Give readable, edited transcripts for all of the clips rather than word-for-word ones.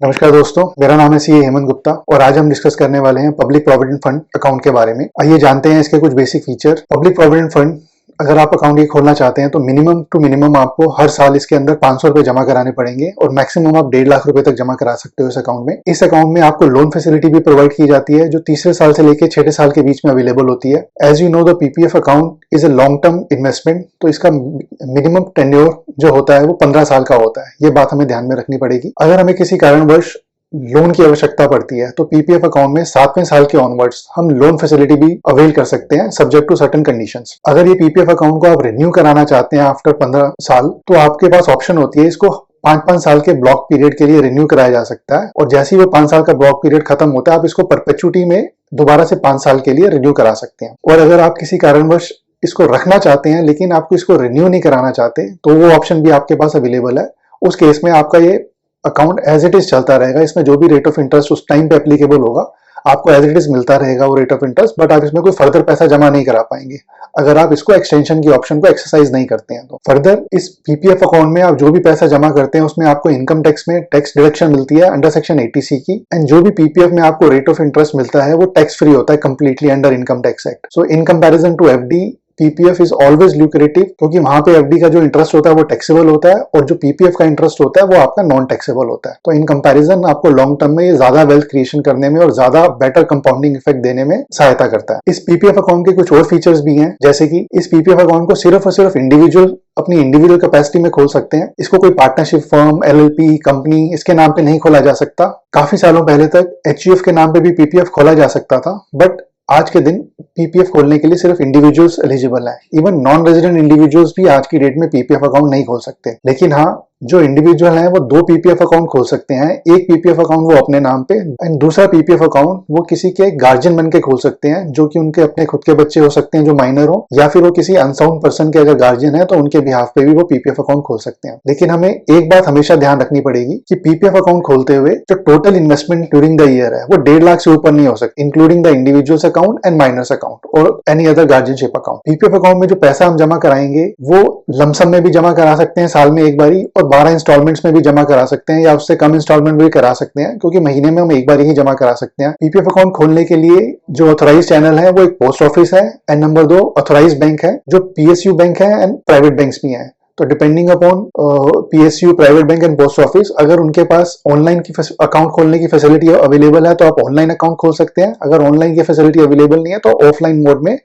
नमस्कार दोस्तों, मेरा नाम है सीए हेमंत गुप्ता और आज हम डिस्कस करने वाले हैं पब्लिक प्रोविडेंट फंड अकाउंट के बारे में। आइए जानते हैं इसके कुछ basic feature. Public provident fund अगर आप अकाउंट ये खोलना चाहते हैं तो मिनिमम टू मिनिमम आपको हर साल इसके अंदर 500 रुपए जमा कराने पड़ेंगे और मैक्सिमम आप 1.5 लाख रुपए तक जमा करा सकते हो इस अकाउंट में। इस अकाउंट में आपको लोन फैसिलिटी भी प्रोवाइड की जाती है जो तीसरे साल से लेकर छठे साल के बीच में अवेलेबल होती है। As you know the PPF account is a long term investment, तो इसका मिनिमम टेन्योर जो होता है वो 15 साल का होता है। ये बात हमें ध्यान में रखनी पड़ेगी। अगर हमें किसी कारणवश लोन की आवश्यकता पड़ती है तो पीपीएफ अकाउंट में 7वें साल के ऑनवर्ड्स हम लोन फैसिलिटी भी अवेल कर सकते हैं सब्जेक्ट टू सर्टेन कंडीशंस। अगर ये पीपीएफ अकाउंट को आप रिन्यू कराना चाहते हैं आफ्टर 15 साल तो आपके पास ऑप्शन होती है, इसको 5-5 साल के ब्लॉक पीरियड के लिए रिन्यू कराया जा सकता है और जैसे ही वो 5 साल का ब्लॉक पीरियड खत्म होता है आप इसको परपेचुटी में दोबारा से 5 साल के लिए रिन्यू करा सकते हैं। और अगर आप किसी कारणवश इसको रखना चाहते हैं लेकिन आपको इसको रिन्यू नहीं कराना चाहते तो वो ऑप्शन भी आपके पास अवेलेबल है। उस केस में आपका ये अकाउंट एज इट इज चलता रहेगा। इसमें जो भी रेट ऑफ इंटरेस्ट उस टाइम पे एप्लीकेबल होगा आपको एज इट इज मिलता रहेगा वो रेट ऑफ इंटरेस्ट, बट आप इसमें कोई फर्दर पैसा जमा नहीं करा पाएंगे अगर आप इसको एक्सटेंशन की ऑप्शन को एक्सरसाइज नहीं करते हैं। तो फर्दर इस पीपीएफ अकाउंट में आप जो भी पैसा जमा करते हैं उसमें आपको इनकम टैक्स में टैक्स डिडक्शन मिलती है अंडर सेक्शन 80C की, एंड जो भी पीपीएफ में आपको रेट ऑफ इंटरेस्ट मिलता है वो टैक्स फ्री होता है completely under income tax act. So in comparison to FD PPF is always lucrative क्योंकि वहां पे एफडी का जो इंटरेस्ट होता है वो टैक्सेबल होता है और जो पीपीएफ का इंटरेस्ट होता है वो आपका नॉन टैक्सेबल होता है। तो इन कंपैरिजन आपको लॉन्ग टर्म में ये ज्यादा वेल्थ क्रिएशन करने में और ज्यादा बेटर कंपाउंडिंग इफेक्ट देने में सहायता करता है। इस पीपीएफ अकाउंट के कुछ और फीचर्स भी हैं, जैसे कि इस पीपीएफ अकाउंट को सिर्फ और सिर्फ इंडिविजुअल अपनी इंडिविजुअल कैपेसिटी में खोल सकते हैं। इसको कोई पार्टनरशिप फर्म, एलएलपी, कंपनी इसके नाम पे नहीं खोला जा सकता। काफी सालों पहले तक एचयूएफ के नाम पे भी पीपीएफ खोला जा सकता था, बट आज के दिन पीपीएफ खोलने के लिए सिर्फ इंडिविजुअल्स एलिजिबल हैं। इवन नॉन रेजिडेंट इंडिविजुअल्स भी आज की डेट में पीपीएफ अकाउंट नहीं खोल सकते, लेकिन हाँ जो इंडिविजुअल हैं वो 2 पीपीएफ अकाउंट खोल सकते हैं। एक पीपीएफ अकाउंट वो अपने नाम पे एंड दूसरा पीपीएफ अकाउंट वो किसी के गार्जियन बन के खोल सकते हैं, जो कि उनके अपने खुद के बच्चे हो सकते हैं जो माइनर हो, या फिर वो किसी अनसाउंड पर्सन के अगर गार्जियन है तो उनके बिहाफ पे भी वो पीपीएफ अकाउंट खोल सकते हैं। लेकिन हमें एक बात हमेशा ध्यान रखनी पड़ेगी कि पीपीएफ अकाउंट खोलते हुए जो total investment during the year है वो 1.5 लाख से ऊपर नहीं हो सकती, including the individuals account and minors account और any other guardianship account. PPF account में जो पैसा हम जमा कराएंगे वो लमसम में भी जमा करा सकते हैं साल में एक बारी, और 12 इंस्टॉलमेंट्स में भी जमा करा सकते हैं या उससे कम इंस्टॉलमेंट भी करा सकते हैं, क्योंकि महीने में हम एक बार ही जमा करा सकते हैं। पीपीएफ अकाउंट खोलने के लिए जो ऑथराइज चैनल है वो एक पोस्ट ऑफिस है एंड नंबर 2 ऑथराइज बैंक है जो पीएसयू बैंक है एंड प्राइवेट बैंक्स भी हैं। तो depending upon PSU, private bank and post office, अगर उनके पास ऑनलाइन की अकाउंट खोलने की फैसिलिटी अवेलेबल है तो आप ऑनलाइन अकाउंट खोल सकते हैं। अगर ऑनलाइन की फैसिलिटी अवेलेबल नहीं है तो ऑफलाइन मोड में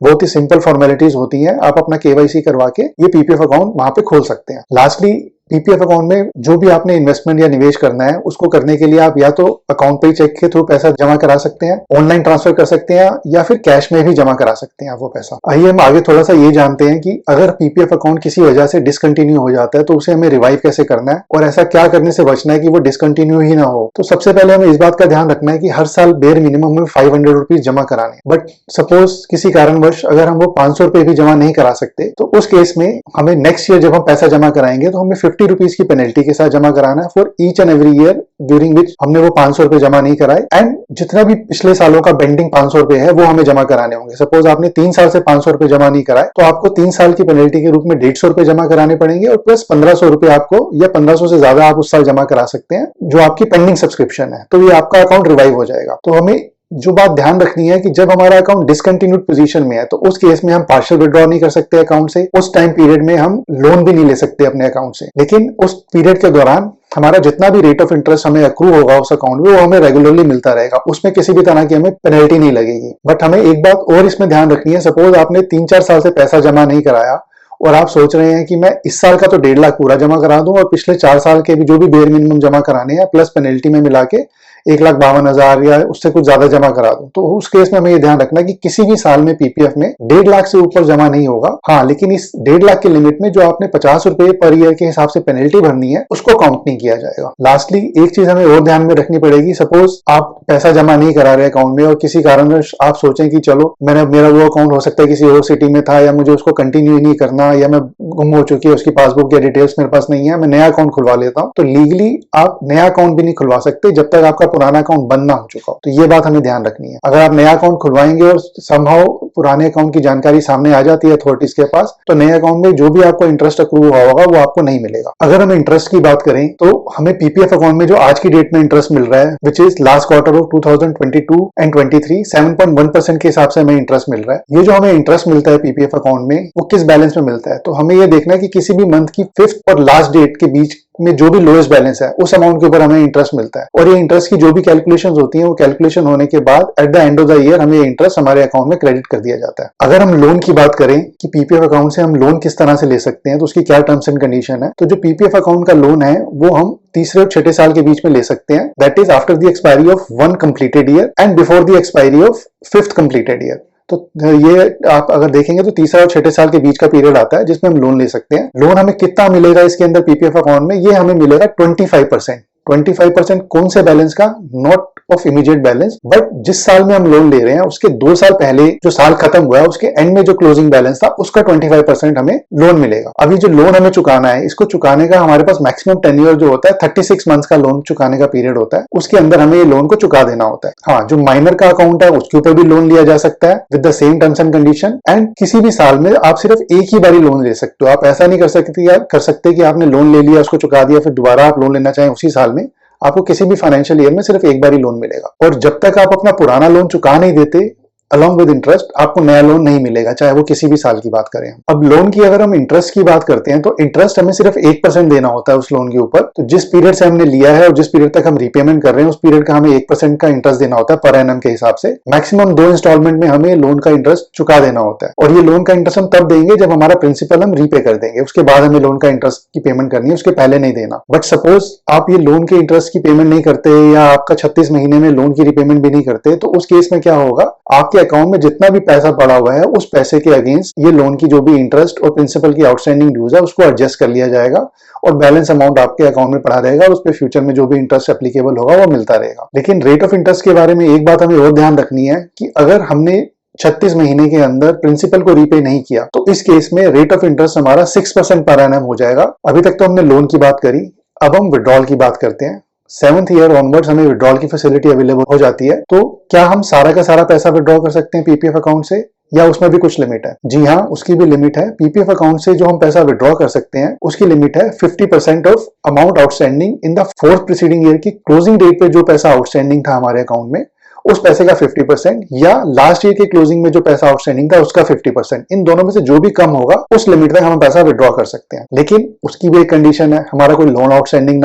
बहुत ही सिंपल फॉर्मेलिटीज होती हैं, आप अपना केवाईसी करवा के ये पीपीएफ अकाउंट वहां पे खोल सकते हैं। लास्टली पीपीएफ अकाउंट में जो भी आपने इन्वेस्टमेंट या निवेश करना है उसको करने के लिए आप या तो अकाउंट पे चेक के थ्रू पैसा जमा करा सकते हैं, ऑनलाइन ट्रांसफर कर सकते हैं या फिर कैश में भी जमा करा सकते हैं आप वो पैसा। आइए हम आगे थोड़ा सा ये जानते हैं कि अगर पीपीएफ अकाउंट किसी वजह से डिसकंटिन्यू हो जाता है तो उसे हमें रिवाइव कैसे करना है और ऐसा क्या करने से बचना है कि वो डिसकंटिन्यू ही ना हो। तो सबसे पहले हमें इस बात का ध्यान रखना है कि हर साल बेर मिनिमम में 500 रुपीज जमा कराने, बट सपोज किसी कारणवश अगर हम वो 500 रुपए भी जमा नहीं करा सकते तो उस केस में हमें नेक्स्ट ईयर जब हम पैसा जमा कराएंगे तो हमें 50 रुपीज की पेनल्टी के साथ जमा कराना है for each and every year during which हमने वो 500 रुपए जमा नहीं कराए, एंड जितना भी पिछले सालों का बेंडिंग 500 रुपए है वो हमें जमा कराने होंगे। सपोज आपने 3 साल से 500 रुपए जमा नहीं कराए तो आपको 3 साल की पेनल्टी के रूप में 150 रुपए जमा कराने पड़ेंगे और प्लस 1500 रुपए आपको, या 1500 से ज्यादा आप उस साल जमा करा सकते हैं जो आपकी पेंडिंग सब्सक्रिप्शन है, तो ये आपका अकाउंट रिवाइव हो जाएगा। तो हमें जो बात ध्यान रखनी है कि जब हमारा अकाउंट डिसकंटिन्यूड पोजीशन में है तो उस केस में हम पार्शियल विड्रॉ नहीं कर सकते अकाउंट से, उस टाइम पीरियड में हम लोन भी नहीं ले सकते अपने अकाउंट से, लेकिन उस पीरियड के दौरान हमारा जितना भी रेट ऑफ इंटरेस्ट हमें अक्रू होगा उस अकाउंट में वो हमें रेगुलरली मिलता रहेगा, उसमें किसी भी तरह की हमें पेनल्टी नहीं लगेगी। बट हमें एक बात और इसमें ध्यान रखनी है, सपोज आपने 3-4 साल से पैसा जमा नहीं कराया और आप सोच रहे हैं कि मैं इस साल का तो 1.5 लाख पूरा जमा करा दूं और पिछले 4 साल के भी जो भी बेयर मिनिमम जमा कराने हैं प्लस पेनल्टी में मिला के 1,52,000 या उससे कुछ ज्यादा जमा करा दूं, तो उस केस में हमें ये ध्यान रखना है कि किसी भी साल में पीपीएफ में 1.5 लाख से ऊपर जमा नहीं होगा। हाँ, लेकिन इस 1.5 लाख की लिमिट में जो आपने 50 रुपए पर ईयर के हिसाब से पेनल्टी भरनी है उसको काउंट नहीं किया जाएगा। लास्टली एक चीज हमें और ध्यान में रखनी पड़ेगी, सपोज आप पैसा जमा नहीं करा रहे अकाउंट में और किसी कारणवश आप सोचें कि चलो मेरा वो अकाउंट हो सकता है किसी और सिटी में था या मुझे उसको कंटिन्यू ही नहीं करना या मैं गुम हो चुकी है उसकी पासबुक या डिटेल्स मेरे पास नहीं है, मैं नया अकाउंट खुलवा लेता हूँ, तो लीगली आप नया अकाउंट भी नहीं खुलवा सकते जब तक आपका पुराना अकाउंट बंद ना हो चुका हो। तो ये बात हमें ध्यान रखनी है। अगर आप नया अकाउंट खुलवाएंगे और समहाउ पुराने अकाउंट की जानकारी सामने आ जाती है अथॉरिटीज के पास, तो नए अकाउंट में जो भी आपको इंटरेस्ट अक्रू हुआ होगा वो आपको नहीं मिलेगा। अगर हम इंटरेस्ट की बात करें तो हमें पीपीएफ अकाउंट में जो आज की डेट में इंटरेस्ट मिल रहा है, which is last quarter of 2022 and 23, 7.1% के हिसाब से हमें इंटरेस्ट मिल रहा है। ये जो हमें इंटरेस्ट मिलता है पीपीएफ अकाउंट में, वो किस बैलेंस में मिलता है? तो हमें ये देखना है कि किसी भी मंथ की 5th और लास्ट डेट के बीच में जो भी लोएस्ट बैलेंस है उस अमाउंट के ऊपर हमें इंटरेस्ट मिलता है। और ये इंटरेस्ट की जो भी कैलकुलेशंस होती हैं, वो कैलकुलेशन होने के बाद at the end of the year हमें ये इंटरेस्ट हमारे अकाउंट में क्रेडिट कर दिया जाता है। अगर हम लोन की बात करें कि पीपीएफ अकाउंट से हम लोन किस तरह से ले सकते हैं, तो उसकी क्या टर्म्स एंड कंडीशन है, तो जो पीपीएफ अकाउंट का लोन है वो हम तीसरे और छठे साल के बीच में ले सकते हैं। That is after the expiry of 1 completed year and before the expiry of 5th completed year. तो ये आप अगर देखेंगे तो तीसरा और छठे साल के बीच का पीरियड आता है जिसमें हम लोन ले सकते हैं। लोन हमें कितना मिलेगा इसके अंदर पीपीएफ अकाउंट में? ये हमें मिलेगा 25%। 25% कौन से बैलेंस का? Not of immediate balance, but जिस साल में हम लोन ले रहे हैं उसके 2 साल पहले जो साल खत्म हुआ है उसके एंड में जो क्लोजिंग बैलेंस था उसका 25% हमें लोन मिलेगा। अभी जो लोन हमें चुकाना है, इसको चुकाने का हमारे पास मैक्सिमम टेन्योर जो होता है 36 मंथ्स का लोन चुकाने का पीरियड होता है। उसके अंदर हमें ये लोन को चुका देना होता है। हाँ, जो माइनर का अकाउंट है उसके ऊपर भी लोन लिया जा सकता है with the same terms and condition, and किसी भी साल में आप सिर्फ एक ही बारी लोन ले सकते हो। आप ऐसा नहीं कर सकते कि आपने लोन ले लिया, उसको चुका दिया, फिर दोबारा आप लोन लेना चाहें उसी साल में। आपको किसी भी फाइनेंशियल ईयर में सिर्फ एक बार ही लोन मिलेगा, और जब तक आप अपना पुराना लोन चुका नहीं देते अलॉन्ग विद इंटरेस्ट, आपको नया लोन नहीं मिलेगा, चाहे वो किसी भी साल की बात करें। अब लोन की अगर हम इंटरेस्ट की बात करते हैं तो इंटरेस्ट हमें सिर्फ 1% देना होता है उस लोन के ऊपर। तो जिस पीरियड से हमने लिया है और जिस पीरियड तक हम रीपेमेंट कर रहे हैं उस पीरियड का हमें 1% का इंटरेस्ट देना होता है पर एनम के हिसाब से। मैक्सिमम 2 इंस्टॉलमेंट में हमें लोन का इंटरेस्ट चुका देना होता है, और ये लोन का इंटरेस्ट हम तब देंगे जब हमारा प्रिंसिपल हम रीपे कर देंगे, उसके बाद हमें लोन का इंटरेस्ट की पेमेंट करनी है, उसके पहले नहीं देना। बट सपोज आप ये लोन के इंटरेस्ट की पेमेंट नहीं करते या आपका 36 महीने में लोन की रीपेमेंट भी नहीं करते, तो उस केस में क्या होगा, आपके अकाउंट में जितना भी पैसा पड़ा हुआ है उस पैसे के अगेंस्ट ये लोन की जो भी इंटरेस्ट और प्रिंसिपल की आउटस्टैंडिंग ड्यूज है उसको एडजस्ट कर लिया जाएगा, और बैलेंस अमाउंट आपके अकाउंट में पड़ा रहेगा, और उस पर फ्यूचर में जो भी इंटरेस्ट एप्लीकेबल होगा वो मिलता रहेगा। लेकिन रेट ऑफ इंटरेस्ट के बारे में एक बात हमें और ध्यान रखनी है कि अगर हमने 36 महीने के अंदर प्रिंसिपल को रीपे नहीं किया तो इस केस में रेट ऑफ इंटरेस्ट हमारा 6% पर एनम हो जाएगा। अभी तक तो हमने लोन की बात करी, अब हम विड्रॉल की बात करते हैं। 7th ईयर ऑनवर्ड्स हमें विड्रॉल की फैसिलिटी अवेलेबल हो जाती है। तो क्या हम सारा का सारा पैसा विड्रॉ कर सकते हैं पीपीएफ अकाउंट से, या उसमें भी कुछ लिमिट है? जी हाँ, उसकी भी लिमिट है। पीपीएफ अकाउंट से जो हम पैसा विड्रॉ कर सकते हैं उसकी लिमिट है 50% of amount outstanding in the 4th preceding year की क्लोजिंग डेट पे जो पैसा आउटस्टैंडिंग था हमारे अकाउंट में उस पैसे का 50%, या लास्ट ईयर के क्लोजिंग में जो पैसा आउटस्टैंडिंग था उसका 50%। इन दोनों में से जो भी कम होगा उस लिमिट तक हम पैसा विड्रॉ कर सकते हैं। लेकिन उसकी भी एक कंडीशन है, हमारा कोई लोन आउटस्टैंडिंग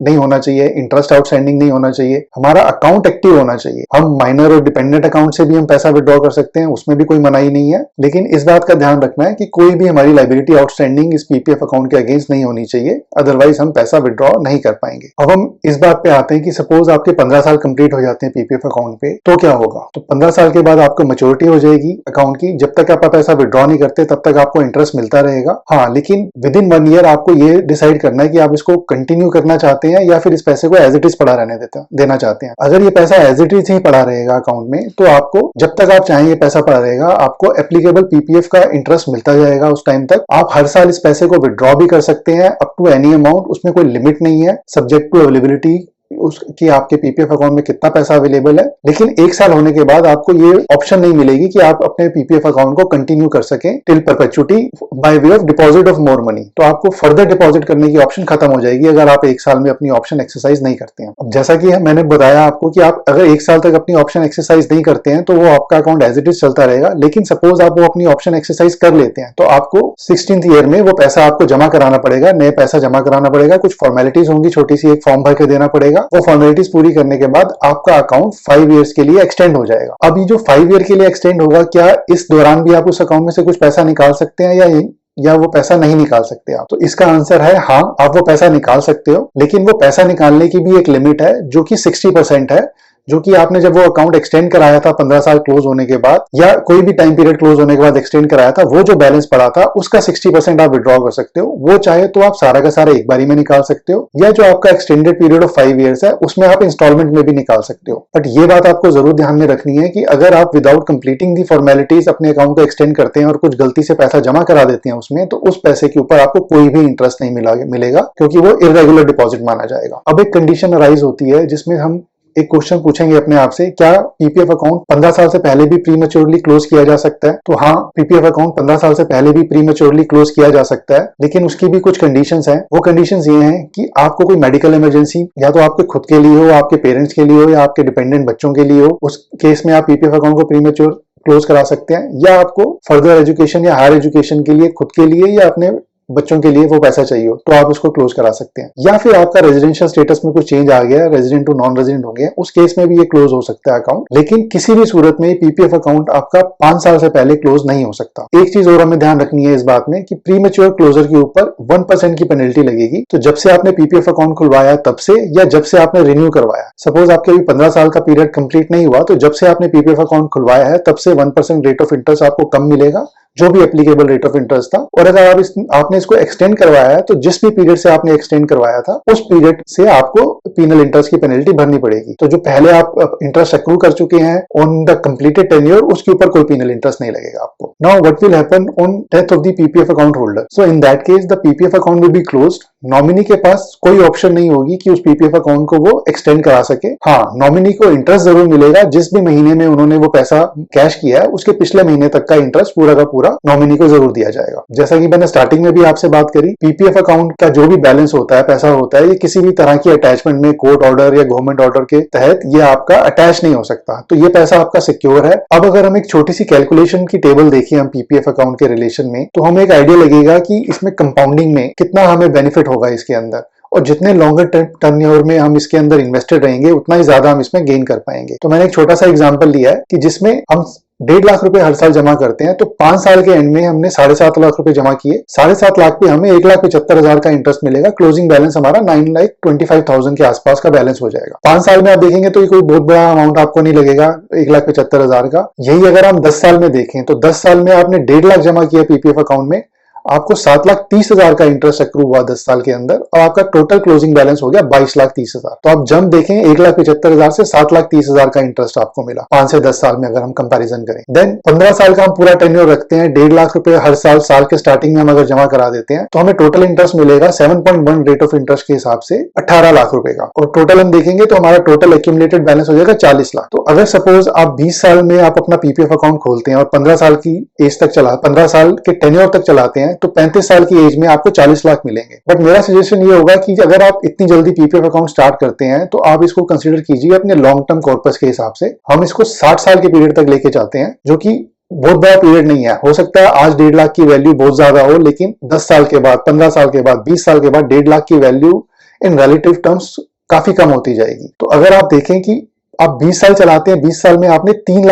नहीं होना चाहिए, इंटरेस्ट आउटस्टैंडिंग नहीं होना चाहिए, हमारा अकाउंट एक्टिव होना चाहिए। हम माइनर और डिपेंडेंट अकाउंट से भी हम पैसा विड्रॉ कर सकते हैं, उसमें भी कोई मनाही नहीं है। लेकिन इस बात का ध्यान रखना है कि कोई भी हमारी लायबिलिटी आउटस्टैंडिंग इस पीपीएफ अकाउंट के अगेंस्ट नहीं होनी चाहिए, अदरवाइज हम पैसा विड्रॉ नहीं कर पाएंगे। अब हम इस बात पे आते हैं कि सपोज आपके 15 साल कंप्लीट हो जाते हैं पीपीएफ अकाउंट पे, तो क्या होगा? तो 15 साल के बाद आपको मैच्योरिटी हो जाएगी अकाउंट की। जब तक आप पैसा विड्रॉ नहीं करते तब तक आपको इंटरेस्ट मिलता रहेगा। हाँ, लेकिन विद इन 1 ईयर आपको ये डिसाइड करना है कि आप इसको कंटिन्यू करना चाहते हैं या फिर इस पैसे को एज इट इज पड़ा रहने देना चाहते हैं। अगर ये पैसा एज इट इज ही पड़ा रहेगा अकाउंट में, तो आपको जब तक आप चाहें ये पैसा पड़ा रहेगा, आपको एप्लीकेबल पीपीएफ का इंटरेस्ट मिलता जाएगा उस टाइम तक। आप हर साल इस पैसे को विड्रॉ भी कर सकते हैं अप टू एनी अमाउंट, उसमें कोई लिमिट नहीं है, सब्जेक्ट टू अवेलेबिलिटी उसकी आपके पीपीएफ अकाउंट में कितना पैसा अवेलेबल है। लेकिन 1 साल होने के बाद आपको ये ऑप्शन नहीं मिलेगी कि आप अपने पीपीएफ अकाउंट को कंटिन्यू कर सकें till perpetuity by way of deposit of more money. तो आपको फर्दर डिपॉजिट करने की ऑप्शन खत्म हो जाएगी अगर आप 1 साल में अपनी ऑप्शन एक्सरसाइज नहीं करते हैं। अब जैसा कि मैंने बताया आपको कि आप अगर 1 साल तक अपनी ऑप्शन एक्सरसाइज नहीं करते हैं तो वो आपका अकाउंट एज इट इज चलता रहेगा। लेकिन सपोज आप वो अपनी ऑप्शन एक्सरसाइज कर लेते हैं तो आपको 16th ईयर में वो पैसा आपको जमा कराना पड़ेगा, नए पैसा जमा कराना पड़ेगा, कुछ फॉर्मेलिटीज होंगी, छोटी सी एक फॉर्म भर के देना पड़ेगा। वो फॉर्मेलिटीज पूरी करने के बाद आपका अकाउंट 5 इयर्स के लिए एक्सटेंड हो जाएगा। अब ये जो 5 ईयर के लिए एक्सटेंड होगा, क्या इस दौरान भी आप उस अकाउंट में से कुछ पैसा निकाल सकते हैं या वो पैसा नहीं निकाल सकते आप? तो इसका आंसर है हाँ, आप वो पैसा निकाल सकते हो, लेकिन वो पैसा निकालने की भी एक लिमिट है जो कि 60% है, जो कि आपने जब वो अकाउंट एक्सटेंड कराया था 15 साल क्लोज होने के बाद या कोई भी टाइम पीरियड क्लोज होने के बाद एक्सटेंड कराया था, वो जो बैलेंस पड़ा था उसका 60% आप विड्रॉ कर सकते हो। वो चाहे तो आप सारा का सारा एक बारी में निकाल सकते हो, या जो आपका एक्सटेंडेड पीरियड ऑफ 5 इयर्स है उसमें आप इंस्टॉलमेंट में भी निकाल सकते हो। बट ये बात आपको जरूर ध्यान में रखनी है कि अगर आप विदाउट कंप्लीटिंग दी फॉर्मेलिटीज अपने अकाउंट को एक्सटेंड करते हैं और कुछ गलती से पैसा जमा करा देते हैं उसमें, तो उस पैसे के ऊपर आपको कोई भी इंटरेस्ट नहीं मिलेगा, क्योंकि वो इर्रेगुलर डिपॉजिट माना जाएगा। अब एक कंडीशन अराइज होती है जिसमें हम एक क्वेश्चन पूछेंगे अपने आप से, क्या पीपीएफ अकाउंट 15 साल से पहले भी प्रीमेच्योरली क्लोज किया जा सकता है? तो हाँ, पीपीएफ अकाउंट 15 साल से पहले भी प्रीमेच्योरली क्लोज किया जा सकता है, लेकिन उसकी भी कुछ कंडीशंस हैं। वो कंडीशंस ये हैं कि आपको कोई मेडिकल इमरजेंसी या तो आपके खुद के लिए हो, आपके पेरेंट्स के लिए हो, या आपके डिपेंडेंट बच्चों के लिए हो, उस केस में आप पीपीएफ अकाउंट को प्रीमेच्योर क्लोज करा सकते हैं। या आपको फर्दर एजुकेशन या हायर एजुकेशन के लिए खुद के लिए या अपने बच्चों के लिए वो पैसा चाहिए हो तो आप उसको क्लोज करा सकते हैं। या फिर आपका रेजिडेंशियल स्टेटस में कुछ चेंज आ गया, रेजिडेंट टू नॉन रेजिडेंट हो गया, उस केस में भी ये क्लोज हो सकता है अकाउंट। लेकिन किसी भी सूरत में पीपीएफ अकाउंट आपका 5 साल से पहले क्लोज नहीं हो सकता। एक चीज और हमें ध्यान रखनी है इस बात में कि प्रीमेच्योर क्लोजर के ऊपर 1% की पेनल्टी लगेगी। तो जब से आपने पीपीएफ अकाउंट खुलवाया तब से, या जब से आपने रिन्यू करवाया, सपोज आपके अभी 15 साल का पीरियड कंप्लीट नहीं हुआ, तो जब से आपने पीपीएफ अकाउंट खुलवाया है तब से 1% रेट ऑफ इंटरेस्ट आपको कम मिलेगा, जो भी एप्लीकेबल रेट ऑफ इंटरेस्ट था। और अगर आपने इसको एक्सटेंड करवाया है तो जिस भी पीरियड से आपने एक्सटेंड करवाया था उस पीरियड से आपको पीनल इंटरेस्ट की पेनल्टी भरनी पड़ेगी। तो जो पहले आप इंटरेस्ट एक्रू कर चुके हैं ऑन द कंप्लीटेड टेन्योर, उसके ऊपर कोई पीनल इंटरेस्ट नहीं लगेगा आपको। Now what will happen on death of the PPF account holder? So in that case the PPF account will be closed. Nominee के पास कोई ऑप्शन नहीं होगी कि उस पीपीएफ अकाउंट को वो एक्सटेंड करा सके। हाँ, नॉमिनी को इंटरेस्ट जरूर मिलेगा, जिस भी महीने में उन्होंने वो पैसा कैश किया है उसके पिछले महीने तक का इंटरेस्ट पूरा का पूरा नॉमिनी को जरूर दिया जाएगा। जैसा कि मैंने स्टार्टिंग में भी आपसे बात करी, पीपीएफ अकाउंट का जो भी बैलेंस होता है, पैसा होता है, ये किसी भी तरह की अटैचमेंट में कोर्ट ऑर्डर या गवर्नमेंट ऑर्डर के तहत ये आपका अटैच नहीं हो सकता। तो ये पैसा आपका सिक्योर है। अब अगर हम एक छोटी सी कैलकुलेशन की टेबल देखें हम पीपीएफ अकाउंट के रिलेशन में, तो हमें एक आइडिया लगेगा कि इसमें कंपाउंडिंग में कितना हमें बेनिफिट होगा इसके अंदर, और जितने लॉन्गर टर्न्योर में हम इसके अंदर इन्वेस्टेड रहेंगे उतना ही ज्यादा हम इसमें गेन कर पाएंगे। तो मैंने एक छोटा सा एग्जांपल लिया है कि जिसमें हम 1.5 लाख रुपए हर साल जमा करते हैं, तो 5 साल के एंड में हमने 7.5 लाख रुपए जमा किए। 7.5 लाख पे हमें 1,75,000 का इंटरेस्ट मिलेगा। क्लोजिंग बैलेंस हमारा 9,25,000 के आसपास का बैलेंस हो जाएगा। 5 साल में आप देखेंगे तो ये कोई बहुत बड़ा अमाउंट आपको नहीं लगेगा 1,75,000 का। यही अगर हम 10 साल में देखें तो 10 साल में आपने 1.5 लाख जमा किया पीपीएफ अकाउंट में, आपको 7,30,000 का इंटरेस्ट एक्रू हुआ 10 साल के अंदर, और आपका टोटल क्लोजिंग बैलेंस हो गया 22,30,000। तो आप जब देखें 1,75,000 से 7,30,000 का इंटरेस्ट आपको मिला 5 से 10 साल में अगर हम कंपैरिजन करें। देन 15 साल का हम पूरा टेन्योर रखते हैं, 1.5 लाख रुपए हर साल के स्टार्टिंग में हम अगर जमा करा देते हैं तो हमें टोटल इंटरेस्ट मिलेगा 7.1 रेट ऑफ इंटरेस्ट के हिसाब से 18 लाख रुपए का। और टोटल हम देखेंगे तो हमारा टोटल एक्यूमुलेटेड बैलेंस हो जाएगा 40 लाख। तो अगर सपोज आप 20 साल में आप अपना पीपीएफ अकाउंट खोलते हैं और 15 साल की एज तक 15 साल के टेन्योर तक चलाते हैं, तो 35 साल की एज में आपको 40 लाख मिलेंगे। बट मेरा सजेशन ये होगा कि अगर आप इतनी जल्दी पीपीएफ अकाउंट स्टार्ट करते हैं तो आप इसको कंसीडर कीजिए अपने लॉन्ग टर्म कॉर्पस के हिसाब से। हम इसको 60 साल के पीरियड तक लेके जाते हैं, जो कि बहुत बड़ा पीरियड नहीं है। हो सकता है आज 1.5 लाख की वैल्यू बहुत ज्यादा हो, लेकिन 10 साल के बाद, 15 साल के बाद, 20 साल के बाद 1.5 लाख की वैल्यू इन रिलेटिव टर्म्स काफी कम होती जाएगी। तो अगर आप देखें कि आप 20 साल चलाते हैं, 20 साल में आपने 30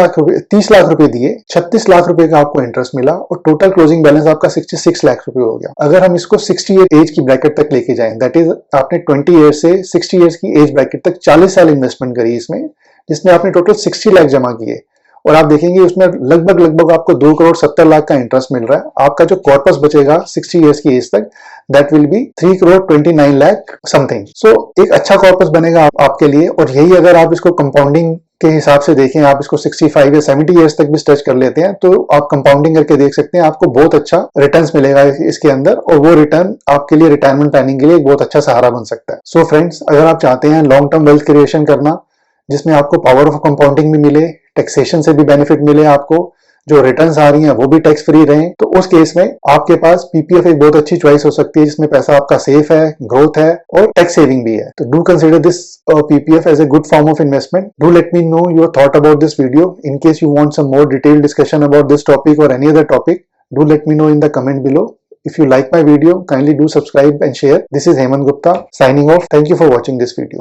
लाख रुपए दिए, 36 लाख रुपए का आपको इंटरेस्ट मिला, और टोटल क्लोजिंग बैलेंस आपका 66 लाख रुपए हो गया। अगर हम इसको 60 एज की ब्रैकेट तक लेके जाएं, दैट इज आपने 20 ईयर्स से 60 ईयर्स की एज ब्रैकेट तक 40 साल इन्वेस्टमेंट करी इसमें, जिसमें आपने टोटल 60 लाख जमा किए, और आप देखेंगे उसमें लगभग आपको 2,70,00,000 का इंटरेस्ट मिल रहा है। आपका जो कॉर्पस बचेगा 60 इयर्स की एज तक, दैट विल बी 3,29,00,000 समथिंग। सो एक अच्छा कॉर्पस बनेगा आपके लिए। और यही अगर आप इसको कंपाउंडिंग के हिसाब से देखें, आप इसको 65 या 70 इयर्स तक भी स्ट्रेच कर लेते हैं, तो आप कंपाउंडिंग करके देख सकते हैं, आपको बहुत अच्छा रिटर्न्स मिलेगा इसके अंदर, और वो रिटर्न आपके लिए रिटायरमेंट प्लानिंग के लिए एक बहुत अच्छा सहारा बन सकता है। सो फ्रेंड्स, अगर आप चाहते हैं लॉन्ग टर्म वेल्थ क्रिएशन करना, जिसमें आपको पावर ऑफ कंपाउंडिंग भी मिले, टैक्सेशन से भी बेनिफिट मिले, आपको जो रिटर्न्स आ रही हैं वो भी टैक्स फ्री रहें, तो उस केस में आपके पास पीपीएफ एक बहुत अच्छी चॉइस हो सकती है, जिसमें पैसा आपका सेफ है, ग्रोथ है और टैक्स सेविंग भी है। तो do consider this PPF as a good form of investment. Do let me know your thought about this video. In case you want some more detailed discussion about this topic और any other topic, do let me know in the comment below. If you like my video, kindly do subscribe and share. This is Hemant Gupta signing off. Thank you for watching this video.